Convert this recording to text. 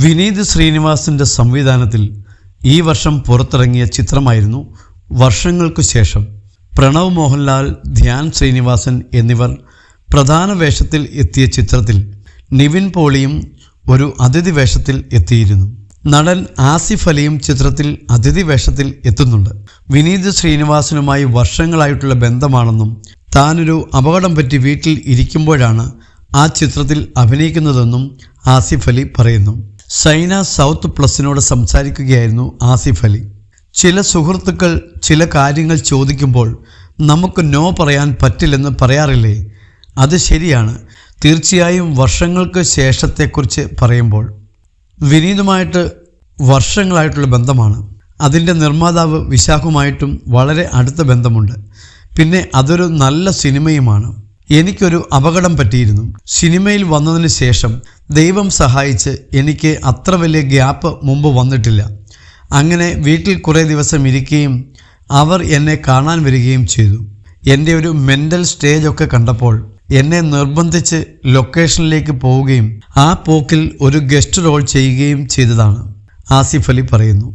വിനീത് ശ്രീനിവാസിൻ്റെ സംവിധാനത്തിൽ ഈ വർഷം പുറത്തിറങ്ങിയ ചിത്രമായിരുന്നു വർഷങ്ങൾക്കു ശേഷം. പ്രണവ് മോഹൻലാൽ, ധ്യാൻ ശ്രീനിവാസൻ എന്നിവർ പ്രധാന വേഷത്തിൽ എത്തിയ ചിത്രത്തിൽ നിവിൻ പോളിയും ഒരു അതിഥി വേഷത്തിൽ എത്തിയിരുന്നു. നടൻ ആസിഫ് അലിയും ചിത്രത്തിൽ അതിഥി വേഷത്തിൽ എത്തുന്നുണ്ട്. വിനീത് ശ്രീനിവാസനുമായി വർഷങ്ങളായിട്ടുള്ള ബന്ധമാണെന്നും താനൊരു അപകടം പറ്റി വീട്ടിൽ ഇരിക്കുമ്പോഴാണ് ആ ചിത്രത്തിൽ അഭിനയിക്കുന്നതെന്നും ആസിഫ് അലി പറയുന്നു. സൈന സൗത്ത് പ്ലസിനോട് സംസാരിക്കുകയായിരുന്നു ആസിഫ് അലി. ചില സുഹൃത്തുക്കൾ ചില കാര്യങ്ങൾ ചോദിക്കുമ്പോൾ നമുക്ക് നോ പറയാൻ പറ്റില്ലെന്ന് പറയാറില്ലേ? അത് ശരിയാണ്. തീർച്ചയായും വർഷങ്ങൾക്ക് ശേഷത്തെക്കുറിച്ച് പറയുമ്പോൾ വിനീതുമായിട്ട് വർഷങ്ങളായിട്ടുള്ള ബന്ധമാണ്. അതിൻ്റെ നിർമ്മാതാവ് വിശാഖുമായിട്ടും വളരെ അടുത്ത ബന്ധമുണ്ട്. പിന്നെ അതൊരു നല്ല സിനിമയുമാണ്. എനിക്കൊരു അപകടം പറ്റിയിരുന്നു. സിനിമയിൽ വന്നതിന് ശേഷം ദൈവം സഹായിച്ച് എനിക്ക് അത്ര വലിയ ഗ്യാപ്പ് മുമ്പ് വന്നിട്ടില്ല. അങ്ങനെ വീട്ടിൽ കുറേ ദിവസം ഇരിക്കുകയും അവർ എന്നെ കാണാൻ വരികയും ചെയ്തു. എൻ്റെ ഒരു മെൻ്റൽ സ്റ്റേജൊക്കെ കണ്ടപ്പോൾ എന്നെ നിർബന്ധിച്ച് ലൊക്കേഷനിലേക്ക് പോവുകയും ആ പോക്കിൽ ഒരു ഗസ്റ്റ് റോൾ ചെയ്യുകയും ചെയ്തതാണ്, ആസിഫ് അലി പറയുന്നു.